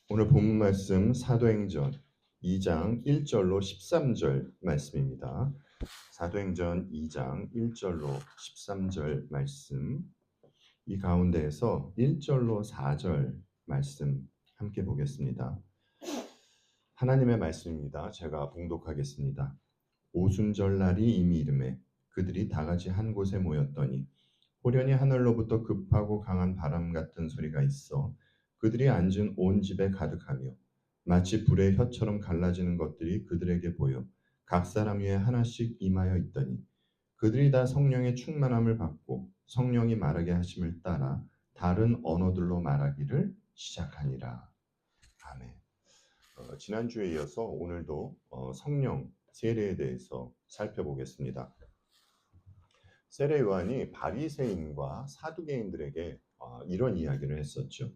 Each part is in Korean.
오늘 본문 말씀 사도행전 2장 1절로 13절 말씀입니다. 사도행전 2장 1절로 13절 말씀, 이 가운데에서 1절로 4절 말씀 함께 보겠습니다. 하나님의 말씀입니다. 제가 봉독하겠습니다. 오순절 날이 이미 이르매 그들이 다 같이 한 곳에 모였더니 호련히 하늘로부터 급하고 강한 바람 같은 소리가 있어 그들이 앉은 온 집에 가득하며 마치 불의 혀처럼 갈라지는 것들이 그들에게 보여 각 사람 위에 하나씩 임하여 있더니 그들이 다 성령의 충만함을 받고 성령이 말하게 하심을 따라 다른 언어들로 말하기를 시작하니라. 아멘. 지난주에 이어서 오늘도 성령 세례에 대해서 살펴보겠습니다. 세례 요한이 바리새인과 사두개인들에게 이런 이야기를 했었죠.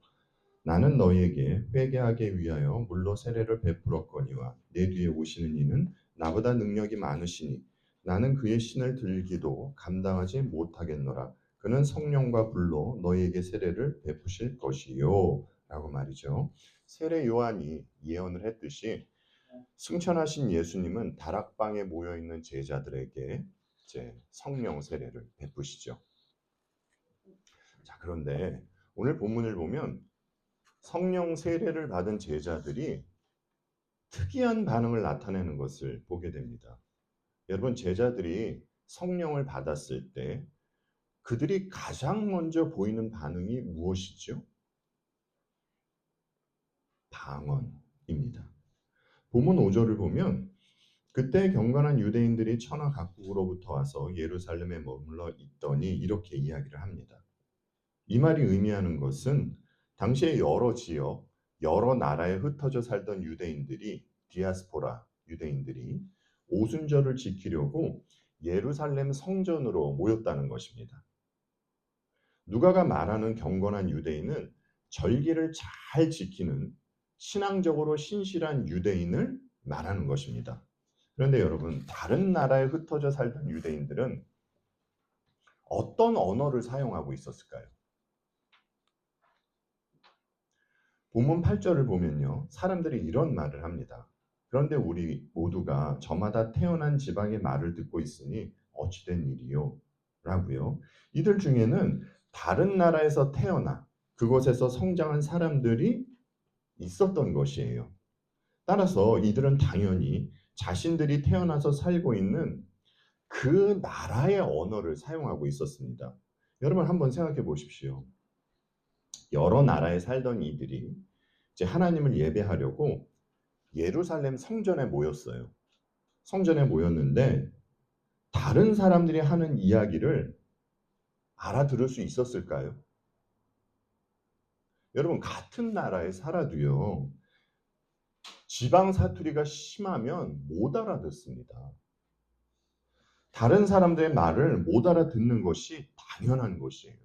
나는 너희에게 회개 하게 위하여 물로 세례를 베풀었거니와 내 뒤에 오시는 이는 나보다 능력이 많으시니 나는 그의 신을 들기도 감당하지 못하겠노라. 그는 성령과 불로 너희에게 세례를 베푸실 것이요 라고 말이죠. 세례 요한이 예언을 했듯이 승천하신 예수님은 다락방에 모여 있는 제자들에게 이제 성령 세례를 베푸시죠. 자, 그런데 오늘 본문을 보면 성령 세례를 받은 제자들이 특이한 반응을 나타내는 것을 보게 됩니다. 여러분, 제자들이 성령을 받았을 때 그들이 가장 먼저 보이는 반응이 무엇이죠? 방언입니다. 본문 5절을 보면 그때 경건한 유대인들이 천하 각국으로부터 와서 예루살렘에 머물러 있더니 이렇게 이야기를 합니다. 이 말이 의미하는 것은 당시에 여러 지역, 여러 나라에 흩어져 살던 유대인들이, 디아스포라 유대인들이 오순절을 지키려고 예루살렘 성전으로 모였다는 것입니다. 누가가 말하는 경건한 유대인은 절기를 잘 지키는 신앙적으로 신실한 유대인을 말하는 것입니다. 그런데 여러분, 다른 나라에 흩어져 살던 유대인들은 어떤 언어를 사용하고 있었을까요? 본문 8절을 보면요, 사람들이 이런 말을 합니다. 그런데 우리 모두가 저마다 태어난 지방의 말을 듣고 있으니 어찌된 일이요? 라고요. 이들 중에는 다른 나라에서 태어나 그곳에서 성장한 사람들이 있었던 것이에요. 따라서 이들은 당연히 자신들이 태어나서 살고 있는 그 나라의 언어를 사용하고 있었습니다. 여러분 한번 생각해 보십시오. 여러 나라에 살던 이들이 이제 하나님을 예배하려고 예루살렘 성전에 모였어요. 성전에 모였는데 다른 사람들이 하는 이야기를 알아들을 수 있었을까요? 여러분, 같은 나라에 살아도요, 지방 사투리가 심하면 못 알아듣습니다. 다른 사람들의 말을 못 알아듣는 것이 당연한 것이에요.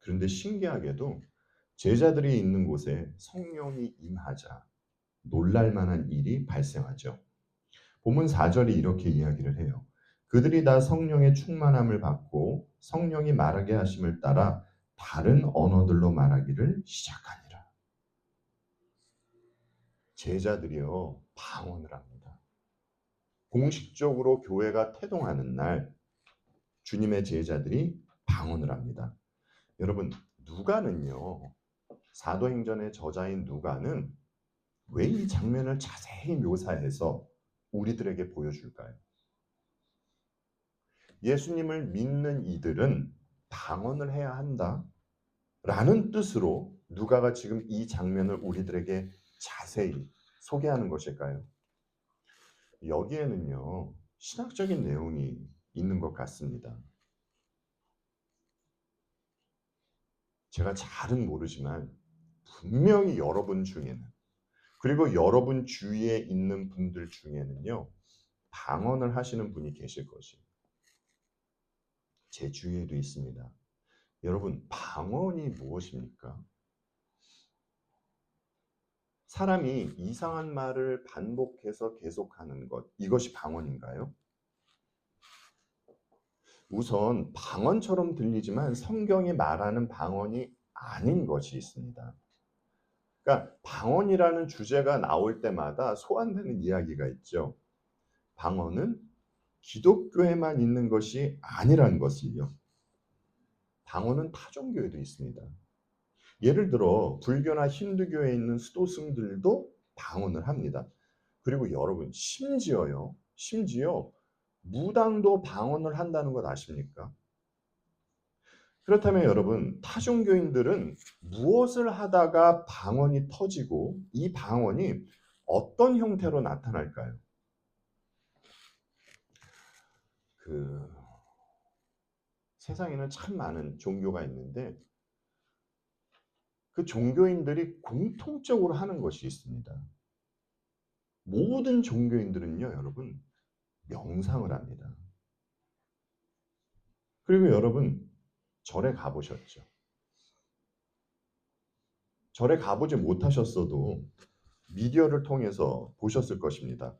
그런데 신기하게도 제자들이 있는 곳에 성령이 임하자 놀랄 만한 일이 발생하죠. 본문 4절이 이렇게 이야기를 해요. 그들이 다 성령의 충만함을 받고 성령이 말하게 하심을 따라 다른 언어들로 말하기를 시작하니라. 제자들이요, 방언을 합니다. 공식적으로 교회가 태동하는 날 주님의 제자들이 방언을 합니다. 여러분, 누가는요, 사도행전의 저자인 누가는 왜 이 장면을 자세히 묘사해서 우리들에게 보여줄까요? 예수님을 믿는 이들은 방언을 해야 한다 라는 뜻으로 누가가 지금 이 장면을 우리들에게 자세히 소개하는 것일까요? 여기에는요, 신학적인 내용이 있는 것 같습니다. 제가 잘은 모르지만 분명히 여러분 중에는, 그리고 여러분 주위에 있는 분들 중에는요, 방언을 하시는 분이 계실 것이에요. 제 주위에도 있습니다. 여러분, 방언이 무엇입니까? 사람이 이상한 말을 반복해서 계속하는 것, 이것이 방언인가요? 우선 방언처럼 들리지만 성경이 말하는 방언이 아닌 것이 있습니다. 그러니까 방언이라는 주제가 나올 때마다 소환되는 이야기가 있죠. 방언은 기독교에만 있는 것이 아니라는 것을요. 방언은 타 종교에도 있습니다. 예를 들어 불교나 힌두교에 있는 수도승들도 방언을 합니다. 그리고 여러분 심지어 무당도 방언을 한다는 것 아십니까? 그렇다면 여러분 타종교인들은 무엇을 하다가 방언이 터지고 이 방언이 어떤 형태로 나타날까요? 그 세상에는 참 많은 종교가 있는데 그 종교인들이 공통적으로 하는 것이 있습니다. 모든 종교인들은요, 여러분, 명상을 합니다. 그리고 여러분, 절에 가보셨죠? 절에 가보지 못하셨어도 미디어를 통해서 보셨을 것입니다.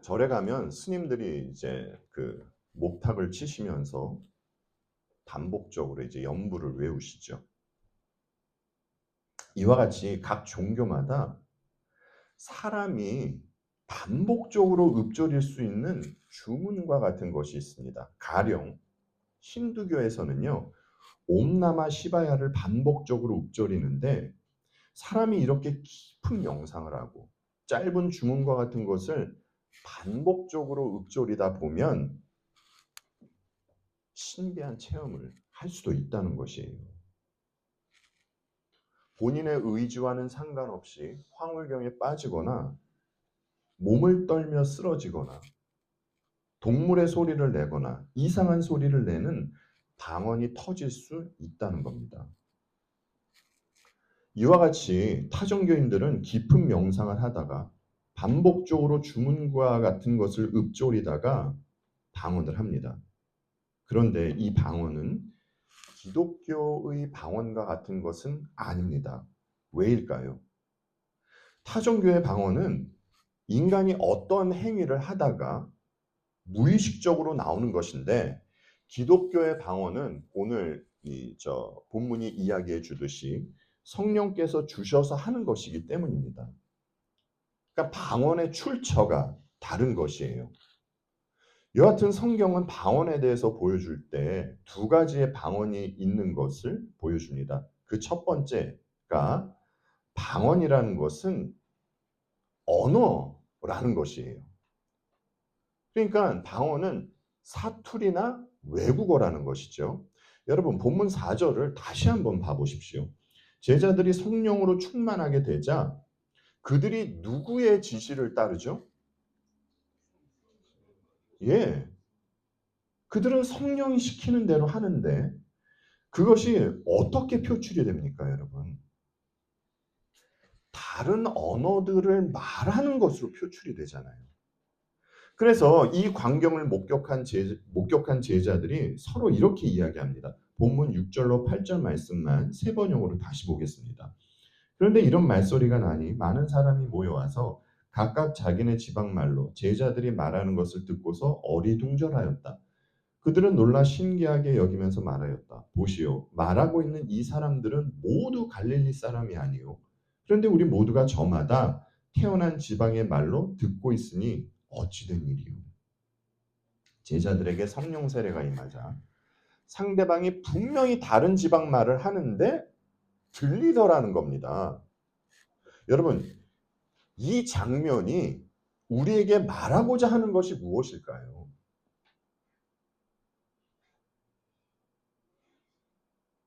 절에 가면 스님들이 이제 그 목탁을 치시면서 반복적으로 이제 연부를 외우시죠. 이와 같이 각 종교마다 사람이 반복적으로 읊조릴 수 있는 주문과 같은 것이 있습니다. 가령 힌두교에서는요, 옴나마 시바야를 반복적으로 읊조리는데 사람이 이렇게 깊은 명상을 하고 짧은 주문과 같은 것을 반복적으로 읊조리다 보면 신비한 체험을 할 수도 있다는 것이에요. 본인의 의지와는 상관없이 황홀경에 빠지거나 몸을 떨며 쓰러지거나 동물의 소리를 내거나 이상한 소리를 내는 방언이 터질 수 있다는 겁니다. 이와 같이 타종교인들은 깊은 명상을 하다가 반복적으로 주문과 같은 것을 읊조리다가 방언을 합니다. 그런데 이 방언은 기독교의 방언과 같은 것은 아닙니다. 왜일까요? 타종교의 방언은 인간이 어떤 행위를 하다가 무의식적으로 나오는 것인데 기독교의 방언은 오늘 본문이 이야기해 주듯이 성령께서 주셔서 하는 것이기 때문입니다. 그러니까 방언의 출처가 다른 것이에요. 여하튼 성경은 방언에 대해서 보여줄 때 두 가지의 방언이 있는 것을 보여줍니다. 그 첫 번째가 방언이라는 것은 언어라는 것이에요. 그러니까 방언은 사투리나 외국어라는 것이죠. 여러분 본문 4절을 다시 한번 봐보십시오. 제자들이 성령으로 충만하게 되자 그들이 누구의 지시를 따르죠? 예. 그들은 성령이 시키는 대로 하는데 그것이 어떻게 표출이 됩니까, 여러분? 다른 언어들을 말하는 것으로 표출이 되잖아요. 그래서 이 광경을 목격한 제자들이 서로 이렇게 이야기합니다. 본문 6절로 8절 말씀만 세 번역으로 다시 보겠습니다. 그런데 이런 말소리가 나니 많은 사람이 모여와서 각각 자기네 지방말로 제자들이 말하는 것을 듣고서 어리둥절하였다. 그들은 놀라 신기하게 여기면서 말하였다. 보시오, 말하고 있는 이 사람들은 모두 갈릴리 사람이 아니요. 그런데 우리 모두가 저마다 태어난 지방의 말로 듣고 있으니 어찌된 일이요. 제자들에게 성령 세례가 임하자 상대방이 분명히 다른 지방 말을 하는데 들리더라는 겁니다. 여러분, 이 장면이 우리에게 말하고자 하는 것이 무엇일까요?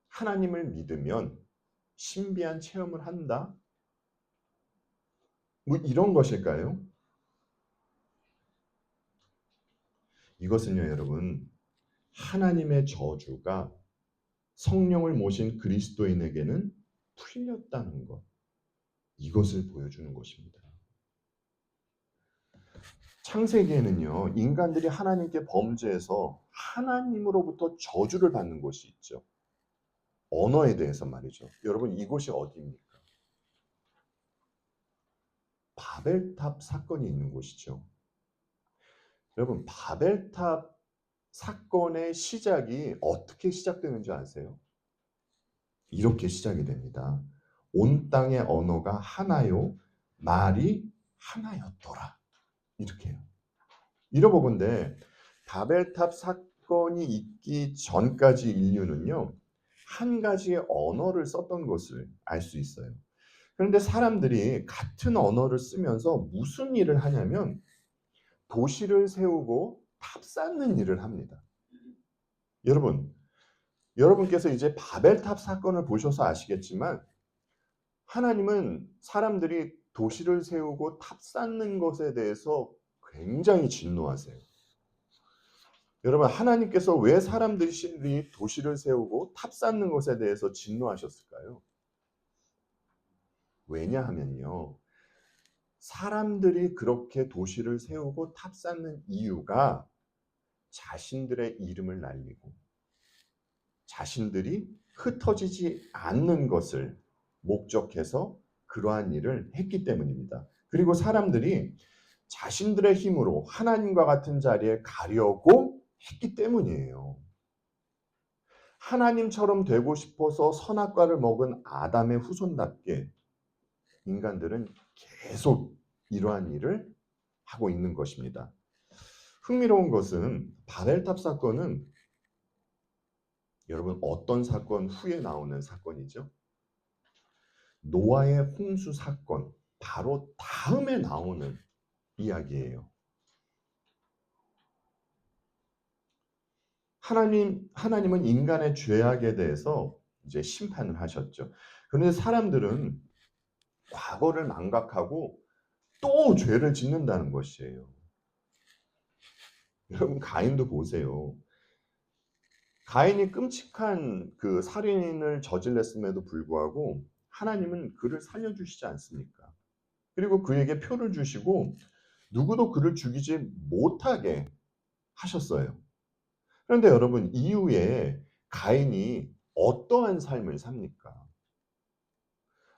하나님을 믿으면 신비한 체험을 한다? 뭐 이런 것일까요? 이것은요, 여러분, 하나님의 저주가 성령을 모신 그리스도인에게는 풀렸다는 것, 이것을 보여주는 것입니다. 창세기에는요, 인간들이 하나님께 범죄해서 하나님으로부터 저주를 받는 곳이 있죠. 언어에 대해서 말이죠. 여러분, 이곳이 어디입니까? 바벨탑 사건이 있는 곳이죠. 여러분, 바벨탑 사건의 시작이 어떻게 시작되는지 아세요? 이렇게 시작이 됩니다. 온 땅의 언어가 하나요 말이 하나였더라. 이렇게 해요. 이러보건대 바벨탑 사건이 있기 전까지 인류는요, 한 가지의 언어를 썼던 것을 알 수 있어요. 그런데 사람들이 같은 언어를 쓰면서 무슨 일을 하냐면 도시를 세우고 탑 쌓는 일을 합니다. 여러분께서 이제 바벨탑 사건을 보셔서 아시겠지만 하나님은 사람들이 도시를 세우고 탑 쌓는 것에 대해서 굉장히 진노하세요. 여러분, 하나님께서 왜 사람들이 도시를 세우고 탑 쌓는 것에 대해서 진노하셨을까요? 왜냐하면요, 사람들이 그렇게 도시를 세우고 탑 쌓는 이유가 자신들의 이름을 날리고 자신들이 흩어지지 않는 것을 목적해서 그러한 일을 했기 때문입니다. 그리고 사람들이 자신들의 힘으로 하나님과 같은 자리에 가려고 했기 때문이에요. 하나님처럼 되고 싶어서 선악과를 먹은 아담의 후손답게 인간들은 계속 이러한 일을 하고 있는 것입니다. 흥미로운 것은 바벨탑 사건은 여러분 어떤 사건 후에 나오는 사건이죠? 노아의 홍수 사건 바로 다음에 나오는 이야기예요. 하나님은 인간의 죄악에 대해서 이제 심판을 하셨죠. 그런데 사람들은 과거를 망각하고 또 죄를 짓는다는 것이에요. 여러분 가인도 보세요. 가인이 끔찍한 그 살인을 저질렀음에도 불구하고 하나님은 그를 살려주시지 않습니까? 그리고 그에게 표를 주시고 누구도 그를 죽이지 못하게 하셨어요. 그런데 여러분 이후에 가인이 어떠한 삶을 삽니까?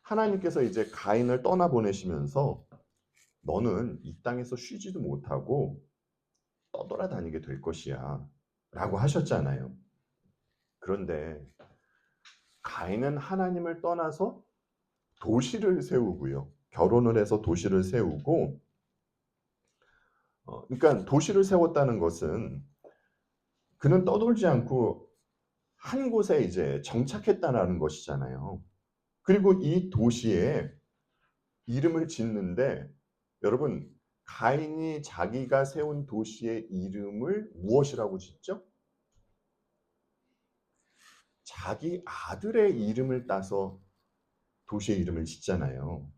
하나님께서 이제 가인을 떠나보내시면서 너는 이 땅에서 쉬지도 못하고 떠돌아다니게 될 것이야 라고 하셨잖아요. 그런데 가인은 하나님을 떠나서 도시를 세우고요. 결혼을 해서 도시를 세우고 그러니까 도시를 세웠다는 것은 그는 떠돌지 않고 한 곳에 이제 정착했다라는 것이잖아요. 그리고 이 도시에 이름을 짓는데 여러분 가인이 자기가 세운 도시의 이름을 무엇이라고 짓죠? 자기 아들의 이름을 따서 도시의 이름을 짓잖아요.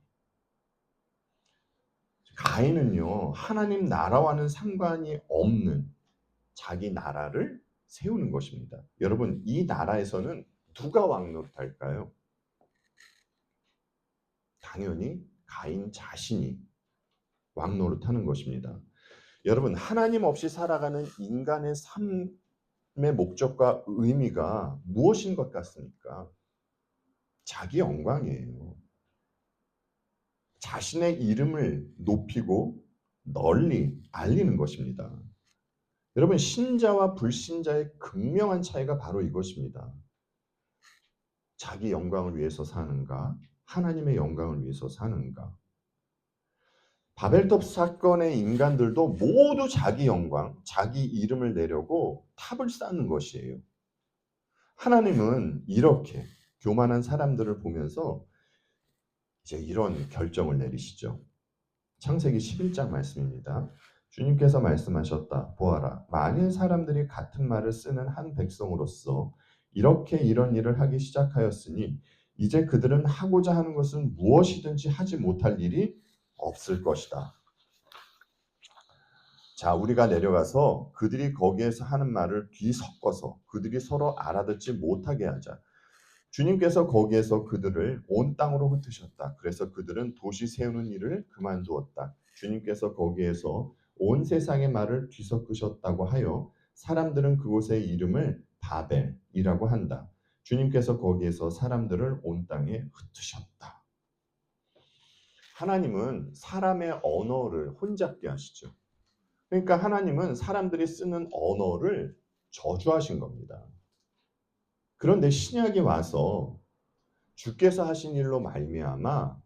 가인은요, 하나님 나라와는 상관이 없는 자기 나라를 세우는 것입니다. 여러분, 이 나라에서는 누가 왕노릇할까요? 당연히 가인 자신이 왕노릇하는 것입니다. 여러분, 하나님 없이 살아가는 인간의 삶의 목적과 의미가 무엇인 것 같습니까? 자기 영광이에요. 자신의 이름을 높이고 널리 알리는 것입니다. 여러분, 신자와 불신자의 극명한 차이가 바로 이것입니다. 자기 영광을 위해서 사는가? 하나님의 영광을 위해서 사는가? 바벨탑 사건의 인간들도 모두 자기 영광, 자기 이름을 내려고 탑을 쌓는 것이에요. 하나님은 이렇게 교만한 사람들을 보면서 이제 이런 결정을 내리시죠. 창세기 11장 말씀입니다. 주님께서 말씀하셨다. 보아라, 만일 사람들이 같은 말을 쓰는 한 백성으로서 이렇게 이런 일을 하기 시작하였으니 이제 그들은 하고자 하는 것은 무엇이든지 하지 못할 일이 없을 것이다. 자, 우리가 내려가서 그들이 거기에서 하는 말을 뒤섞어서 그들이 서로 알아듣지 못하게 하자. 주님께서 거기에서 그들을 온 땅으로 흩으셨다. 그래서 그들은 도시 세우는 일을 그만두었다. 주님께서 거기에서 온 세상의 말을 뒤섞으셨다고 하여 사람들은 그곳의 이름을 바벨이라고 한다. 주님께서 거기에서 사람들을 온 땅에 흩으셨다. 하나님은 사람의 언어를 혼잡게 하시죠. 그러니까 하나님은 사람들이 쓰는 언어를 저주하신 겁니다. 그런데 신약이 와서 주께서 하신 일로 말미암아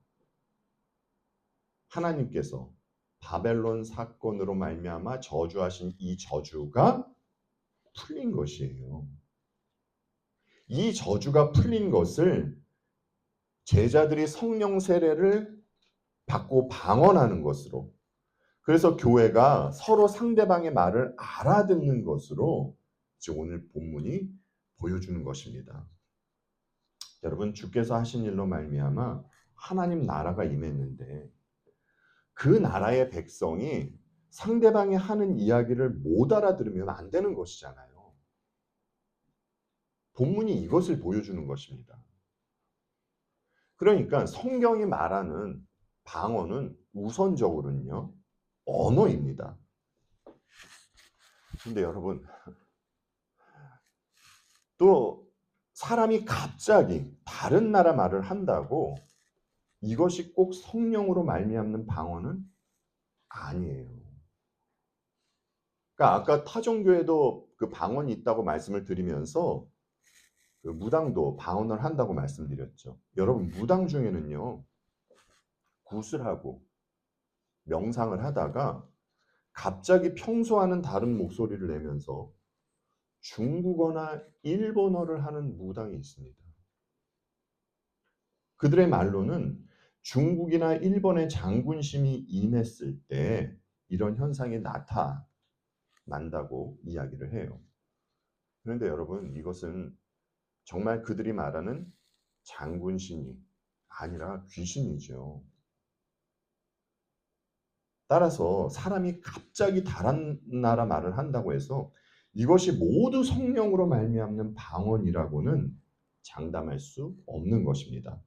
하나님께서 바벨론 사건으로 말미암아 저주하신 이 저주가 풀린 것이에요. 이 저주가 풀린 것을 제자들이 성령 세례를 받고 방언하는 것으로, 그래서 교회가 서로 상대방의 말을 알아듣는 것으로 이제 오늘 본문이 보여주는 것입니다. 여러분, 주께서 하신 일로 말미암아 하나님 나라가 임했는데 그 나라의 백성이 상대방이 하는 이야기를 못 알아들으면 안 되는 것이잖아요. 본문이 이것을 보여주는 것입니다. 그러니까 성경이 말하는 방언은 우선적으로는요, 언어입니다. 근데 여러분, 또 사람이 갑자기 다른 나라 말을 한다고 이것이 꼭 성령으로 말미암는 방언은 아니에요. 그러니까 아까 타종교에도 그 방언이 있다고 말씀을 드리면서 그 무당도 방언을 한다고 말씀드렸죠. 여러분, 무당 중에는요, 구슬하고 명상을 하다가 갑자기 평소와는 다른 목소리를 내면서 중국어나 일본어를 하는 무당이 있습니다. 그들의 말로는 중국이나 일본의 장군심이 임했을 때 이런 현상이 나타난다고 이야기를 해요. 그런데 여러분, 이것은 정말 그들이 말하는 장군신이 아니라 귀신이죠. 따라서 사람이 갑자기 다른 나라 말을 한다고 해서 이것이 모두 성령으로 말미암는 방언이라고는 장담할 수 없는 것입니다.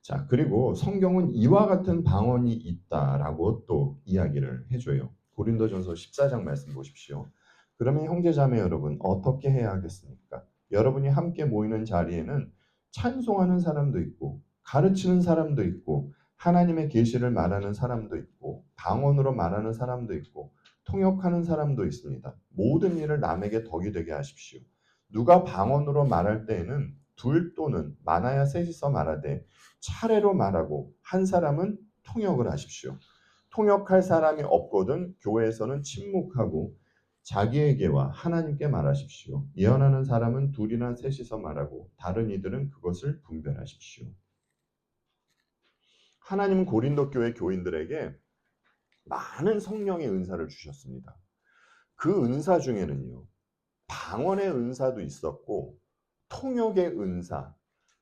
자, 그리고 성경은 이와 같은 방언이 있다라고 또 이야기를 해줘요. 고린도전서 14장 말씀 보십시오. 그러면 형제자매 여러분, 어떻게 해야 하겠습니까? 여러분이 함께 모이는 자리에는 찬송하는 사람도 있고 가르치는 사람도 있고 하나님의 계시를 말하는 사람도 있고 방언으로 말하는 사람도 있고 통역하는 사람도 있습니다. 모든 일을 남에게 덕이 되게 하십시오. 누가 방언으로 말할 때에는 둘 또는 많아야 셋이서 말하되 차례로 말하고 한 사람은 통역을 하십시오. 통역할 사람이 없거든 교회에서는 침묵하고 자기에게와 하나님께 말하십시오. 예언하는 사람은 둘이나 셋이서 말하고 다른 이들은 그것을 분별하십시오. 하나님은 고린도 교회 교인들에게 많은 성령의 은사를 주셨습니다. 그 은사 중에는요, 방언의 은사도 있었고 통역의 은사,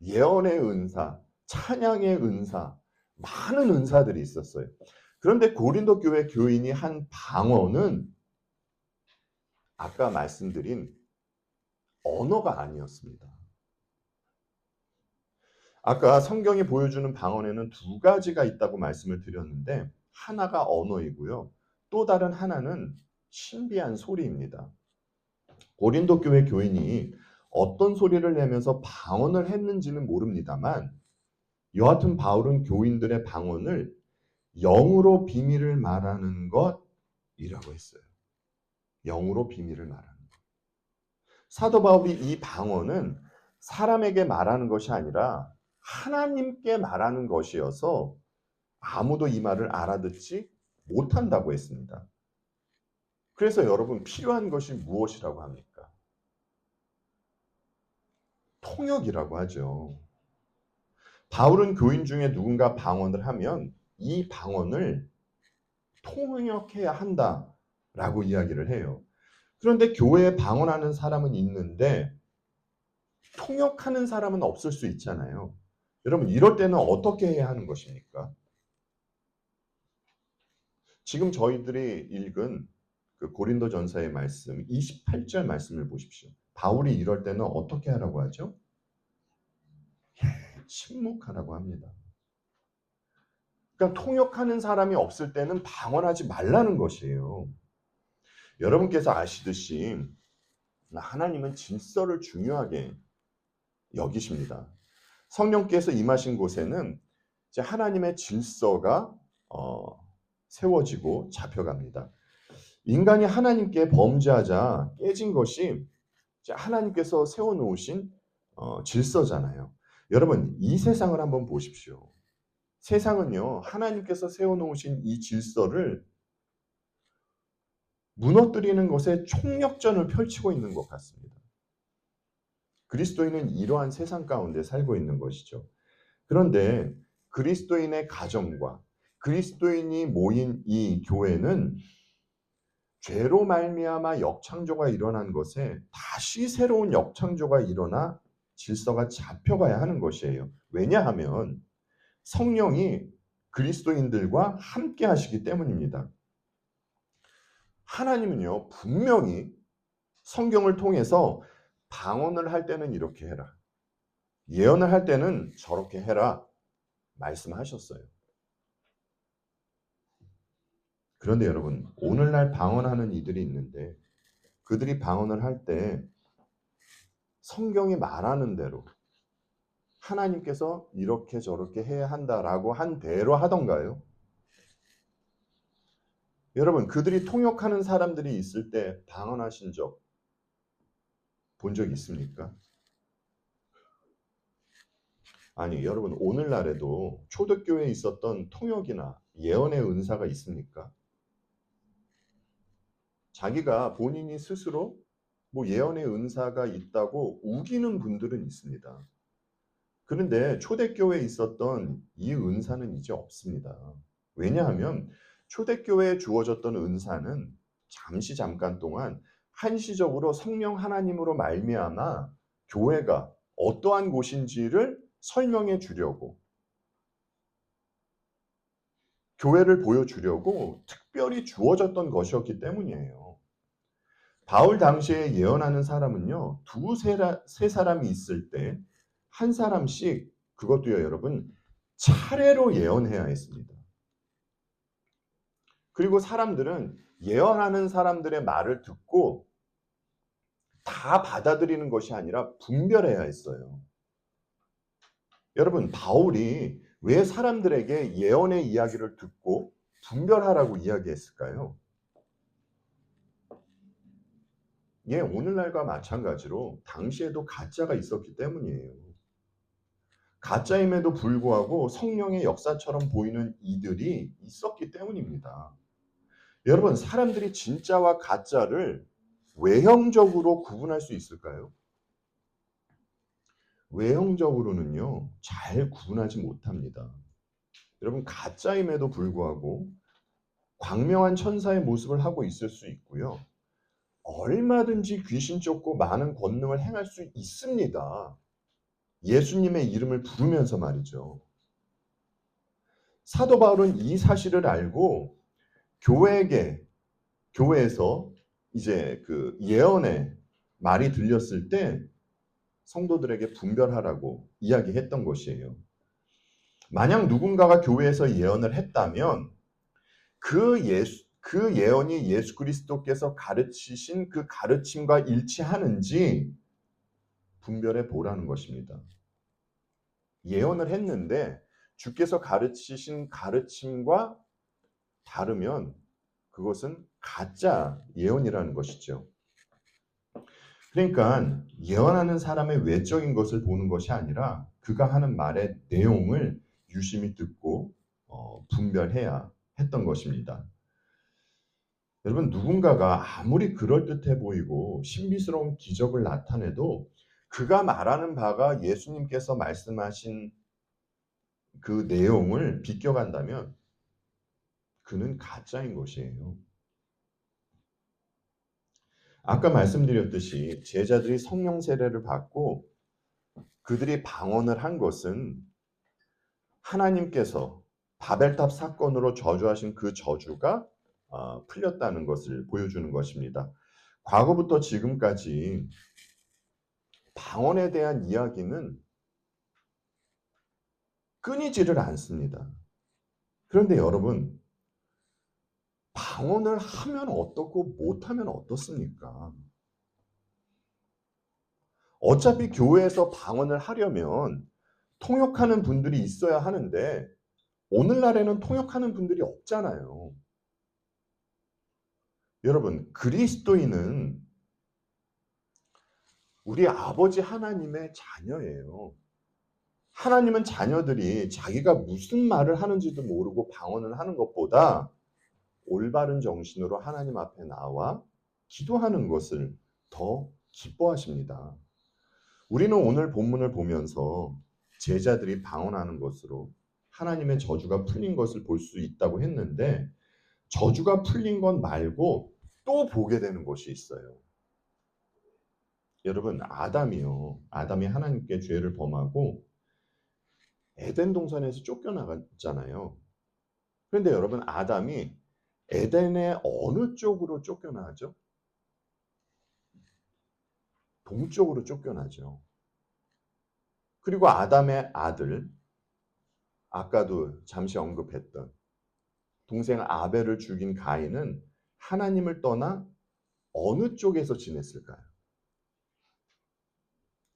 예언의 은사, 찬양의 은사, 많은 은사들이 있었어요. 그런데 고린도 교회 교인이 한 방언은 아까 말씀드린 언어가 아니었습니다. 아까 성경이 보여주는 방언에는 두 가지가 있다고 말씀을 드렸는데 하나가 언어이고요. 또 다른 하나는 신비한 소리입니다. 고린도 교회 교인이 어떤 소리를 내면서 방언을 했는지는 모릅니다만 여하튼 바울은 교인들의 방언을 영으로 비밀을 말하는 것이라고 했어요. 영으로 비밀을 말하는 것. 사도 바울이 이 방언은 사람에게 말하는 것이 아니라 하나님께 말하는 것이어서 아무도 이 말을 알아듣지 못한다고 했습니다. 그래서 여러분, 필요한 것이 무엇이라고 합니까? 통역이라고 하죠. 바울은 교인 중에 누군가 방언을 하면 이 방언을 통역해야 한다라고 이야기를 해요. 그런데 교회에 방언하는 사람은 있는데 통역하는 사람은 없을 수 있잖아요. 여러분, 이럴 때는 어떻게 해야 하는 것입니까? 지금 저희들이 읽은 그 고린도전서의 말씀 28절 말씀을 보십시오. 바울이 이럴 때는 어떻게 하라고 하죠? 침묵하라고 합니다. 그러니까 통역하는 사람이 없을 때는 방언하지 말라는 것이에요. 여러분께서 아시듯이 하나님은 질서를 중요하게 여기십니다. 성령께서 임하신 곳에는 이제 하나님의 질서가 세워지고 잡혀갑니다. 인간이 하나님께 범죄하자 깨진 것이 이제 하나님께서 세워놓으신 질서잖아요. 여러분, 이 세상을 한번 보십시오. 세상은요, 하나님께서 세워놓으신 이 질서를 무너뜨리는 것에 총력전을 펼치고 있는 것 같습니다. 그리스도인은 이러한 세상 가운데 살고 있는 것이죠. 그런데 그리스도인의 가정과 그리스도인이 모인 이 교회는 죄로 말미암아 역창조가 일어난 것에 다시 새로운 역창조가 일어나 질서가 잡혀가야 하는 것이에요. 왜냐하면 성령이 그리스도인들과 함께 하시기 때문입니다. 하나님은요, 분명히 성경을 통해서 방언을 할 때는 이렇게 해라, 예언을 할 때는 저렇게 해라 말씀하셨어요. 그런데 여러분, 오늘날 방언하는 이들이 있는데 그들이 방언을 할 때 성경이 말하는 대로 하나님께서 이렇게 저렇게 해야 한다라고 한 대로 하던가요? 여러분, 그들이 통역하는 사람들이 있을 때 방언하신 적 본 적 있습니까? 아니, 여러분, 오늘날에도 초대교회에 있었던 통역이나 예언의 은사가 있습니까? 자기가 본인이 스스로 뭐 예언의 은사가 있다고 우기는 분들은 있습니다. 그런데 초대교회에 있었던 이 은사는 이제 없습니다. 왜냐하면 초대교회에 주어졌던 은사는 잠깐 동안 한시적으로 성령 하나님으로 말미암아 교회가 어떠한 곳인지를 설명해 주려고, 교회를 보여주려고 특별히 주어졌던 것이었기 때문이에요. 바울 당시에 예언하는 사람은요, 세 사람이 있을 때 한 사람씩, 그것도요, 여러분, 차례로 예언해야 했습니다. 그리고 사람들은 예언하는 사람들의 말을 듣고 다 받아들이는 것이 아니라 분별해야 했어요. 여러분, 바울이 왜 사람들에게 예언의 이야기를 듣고 분별하라고 이야기했을까요? 예, 오늘날과 마찬가지로 당시에도 가짜가 있었기 때문이에요. 가짜임에도 불구하고 성령의 역사처럼 보이는 이들이 있었기 때문입니다. 여러분, 사람들이 진짜와 가짜를 외형적으로 구분할 수 있을까요? 외형적으로는요, 잘 구분하지 못합니다. 여러분, 가짜임에도 불구하고 광명한 천사의 모습을 하고 있을 수 있고요. 얼마든지 귀신 쫓고 많은 권능을 행할 수 있습니다. 예수님의 이름을 부르면서 말이죠. 사도 바울은 이 사실을 알고 교회에서 이제 그 예언의 말이 들렸을 때 성도들에게 분별하라고 이야기했던 것이에요. 만약 누군가가 교회에서 예언을 했다면 그 예언이 예수 그리스도께서 가르치신 그 가르침과 일치하는지 분별해 보라는 것입니다. 예언을 했는데 주께서 가르치신 가르침과 다르면 그것은 가짜 예언이라는 것이죠. 그러니까 예언하는 사람의 외적인 것을 보는 것이 아니라 그가 하는 말의 내용을 유심히 듣고 분별해야 했던 것입니다. 여러분, 누군가가 아무리 그럴듯해 보이고 신비스러운 기적을 나타내도 그가 말하는 바가 예수님께서 말씀하신 그 내용을 비껴간다면 그는 가짜인 것이에요. 아까 말씀드렸듯이 제자들이 성령 세례를 받고 그들이 방언을 한 것은 하나님께서 바벨탑 사건으로 저주하신 그 저주가 풀렸다는 것을 보여주는 것입니다. 과거부터 지금까지 방언에 대한 이야기는 끊이지를 않습니다. 그런데 여러분, 방언을 하면 어떻고 못하면 어떻습니까? 어차피 교회에서 방언을 하려면 통역하는 분들이 있어야 하는데 오늘날에는 통역하는 분들이 없잖아요. 여러분, 그리스도인은 우리 아버지 하나님의 자녀예요. 하나님은 자녀들이 자기가 무슨 말을 하는지도 모르고 방언을 하는 것보다 올바른 정신으로 하나님 앞에 나와 기도하는 것을 더 기뻐하십니다. 우리는 오늘 본문을 보면서 제자들이 방언하는 것으로 하나님의 저주가 풀린 것을 볼 수 있다고 했는데, 저주가 풀린 것 말고 또 보게 되는 것이 있어요. 여러분, 아담이 하나님께 죄를 범하고 에덴 동산에서 쫓겨나갔잖아요. 그런데 여러분, 아담이 에덴의 어느 쪽으로 쫓겨나죠? 동쪽으로 쫓겨나죠. 그리고 아담의 아들, 아까도 잠시 언급했던 동생 아벨을 죽인 가인은 하나님을 떠나 어느 쪽에서 지냈을까요?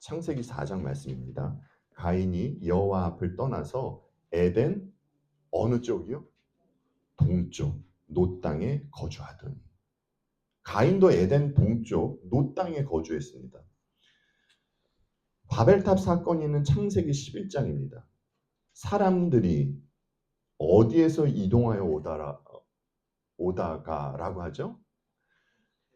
창세기 4장 말씀입니다. 가인이 여호와 앞을 떠나서 에덴 어느 쪽이요? 동쪽 노 땅에 거주하더니. 가인도 에덴 동쪽 노 땅에 거주했습니다. 바벨탑 사건이 있는 창세기 11장입니다. 사람들이 어디에서 이동하여 오다가라고 하죠?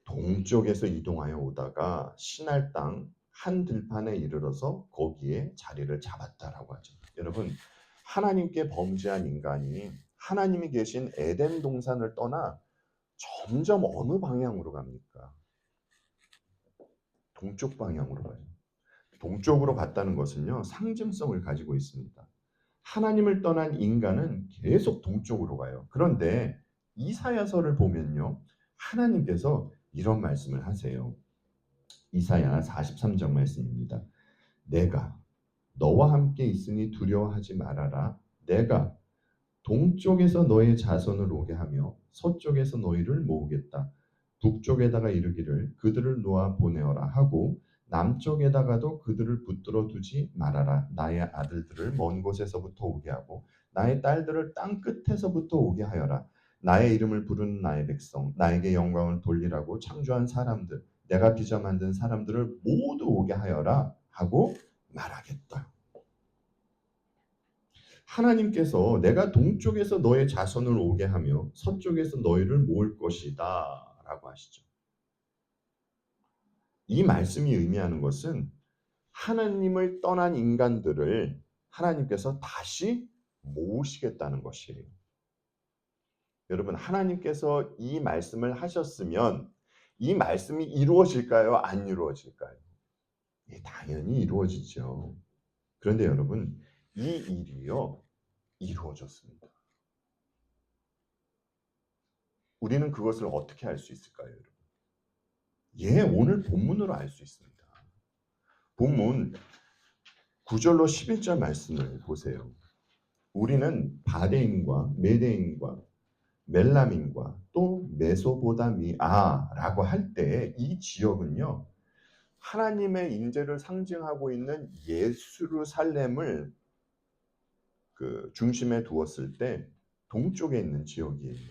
동쪽에서 이동하여 오다가 시날 땅 한 들판에 이르러서 거기에 자리를 잡았다라고 하죠. 여러분, 하나님께 범죄한 인간이 하나님이 계신 에덴 동산을 떠나 점점 어느 방향으로 갑니까? 동쪽 방향으로 가요. 동쪽으로 갔다는 것은요, 상징성을 가지고 있습니다. 하나님을 떠난 인간은 계속 동쪽으로 가요. 그런데 이사야서를 보면요, 하나님께서 이런 말씀을 하세요. 이사야 43장 말씀입니다. 내가 너와 함께 있으니 두려워하지 말아라. 내가 동쪽에서 너의 자손을 오게 하며 서쪽에서 너희를 모으겠다. 북쪽에다가 이르기를 그들을 놓아 보내어라 하고 남쪽에다가도 그들을 붙들어 두지 말아라. 나의 아들들을 먼 곳에서부터 오게 하고 나의 딸들을 땅 끝에서부터 오게 하여라. 나의 이름을 부르는 나의 백성, 나에게 영광을 돌리라고 창조한 사람들, 내가 빚어 만든 사람들을 모두 오게 하여라 하고 말하겠다. 하나님께서 내가 동쪽에서 너의 자손을 오게 하며 서쪽에서 너희를 모을 것이다 라고 하시죠. 이 말씀이 의미하는 것은 하나님을 떠난 인간들을 하나님께서 다시 모으시겠다는 것이에요. 여러분, 하나님께서 이 말씀을 하셨으면 이 말씀이 이루어질까요? 안 이루어질까요? 예, 당연히 이루어지죠. 그런데 여러분, 이 일이요, 이루어졌습니다. 우리는 그것을 어떻게 알 수 있을까요, 여러분? 예, 오늘 본문으로 알 수 있습니다. 본문 9절로 11절 말씀을 보세요. 우리는 바데인과 메데인과 멜람인과 또 메소보다미아라고 할 때 이 지역은요, 하나님의 임재를 상징하고 있는 예루살렘을 중심에 두었을 때 동쪽에 있는 지역이에요.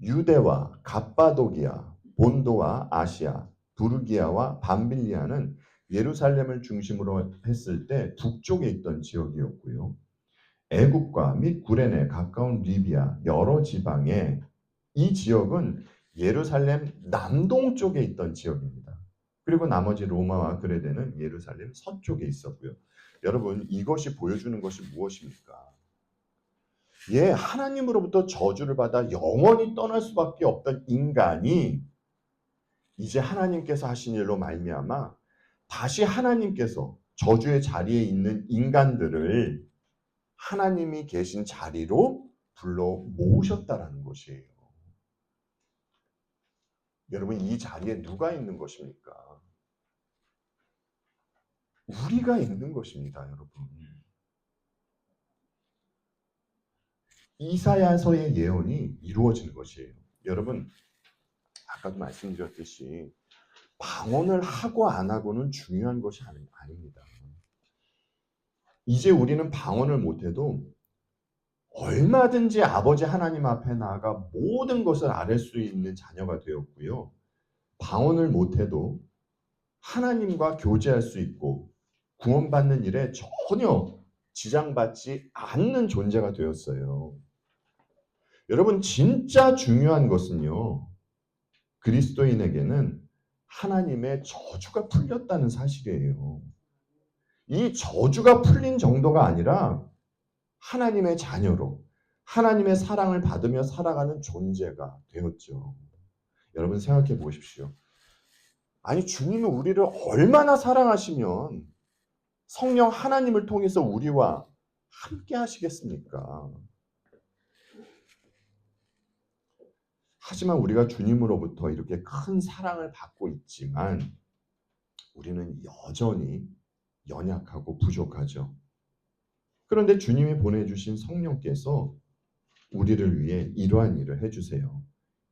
유대와 갑바도기아, 본도와 아시아, 부르기아와 밤빌리아는 예루살렘을 중심으로 했을 때 북쪽에 있던 지역이었고요. 애굽과 및 구레네 가까운 리비아 여러 지방에 이 지역은 예루살렘 남동쪽에 있던 지역입니다. 그리고 나머지 로마와 그레데는 예루살렘 서쪽에 있었고요. 여러분, 이것이 보여주는 것이 무엇입니까? 예, 하나님으로부터 저주를 받아 영원히 떠날 수밖에 없던 인간이 이제 하나님께서 하신 일로 말미암아 다시 하나님께서 저주의 자리에 있는 인간들을 하나님이 계신 자리로 불러 모으셨다라는 것이에요. 여러분, 이 자리에 누가 있는 것입니까? 우리가 있는 것입니다, 여러분. 이사야서의 예언이 이루어지는 것이에요. 여러분, 아까도 말씀드렸듯이 방언을 하고 안 하고는 중요한 것이 아닙니다. 이제 우리는 방언을 못해도 얼마든지 아버지 하나님 앞에 나아가 모든 것을 아뢰 수 있는 자녀가 되었고요. 방언을 못해도 하나님과 교제할 수 있고 구원받는 일에 전혀 지장받지 않는 존재가 되었어요. 여러분, 진짜 중요한 것은요, 그리스도인에게는 하나님의 저주가 풀렸다는 사실이에요. 이 저주가 풀린 정도가 아니라 하나님의 자녀로 하나님의 사랑을 받으며 살아가는 존재가 되었죠. 여러분 생각해 보십시오. 아니, 주님은 우리를 얼마나 사랑하시면 성령 하나님을 통해서 우리와 함께 하시겠습니까? 하지만 우리가 주님으로부터 이렇게 큰 사랑을 받고 있지만 우리는 여전히 연약하고 부족하죠. 그런데 주님이 보내주신 성령께서 우리를 위해 이러한 일을 해주세요.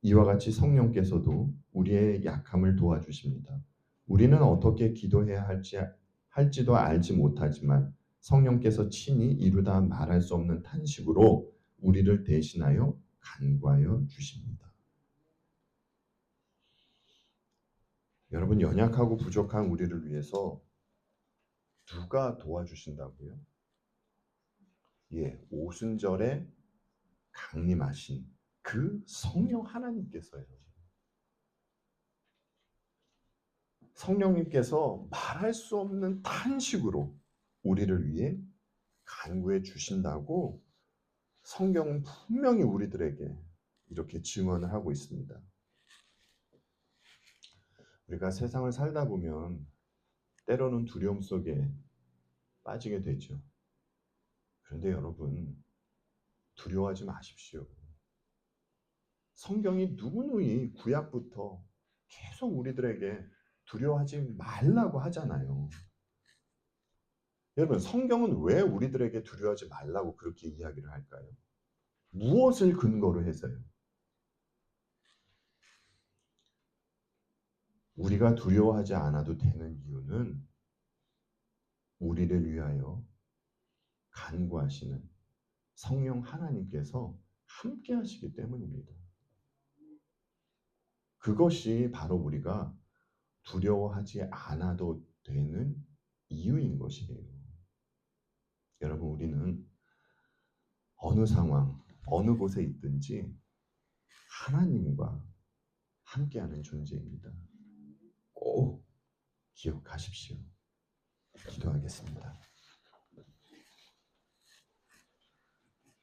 이와 같이 성령께서도 우리의 약함을 도와주십니다. 우리는 어떻게 기도해야 할지도 알지 못하지만 성령께서 친히 이루다 말할 수 없는 탄식으로 우리를 대신하여 간구하여 주십니다. 여러분, 연약하고 부족한 우리를 위해서 누가 도와주신다고요? 예, 오순절에 강림하신 그 성령 하나님께서요. 성령님께서 말할 수 없는 탄식으로 우리를 위해 간구해 주신다고 성경은 분명히 우리들에게 이렇게 증언을 하고 있습니다. 우리가 세상을 살다 보면 때로는 두려움 속에 빠지게 되죠. 그런데 여러분, 두려워하지 마십시오. 성경이 누누이 구약부터 계속 우리들에게 두려워하지 말라고 하잖아요. 여러분, 성경은 왜 우리들에게 두려워하지 말라고 그렇게 이야기를 할까요? 무엇을 근거로 해서요? 우리가 두려워하지 않아도 되는 이유는 우리를 위하여 간구하시는 성령 하나님께서 함께 하시기 때문입니다. 그것이 바로 우리가 두려워하지 않아도 되는 이유인 것이에요. 여러분, 우리는 어느 상황, 어느 곳에 있든지 하나님과 함께하는 존재입니다. 꼭 기억하십시오. 기도하겠습니다.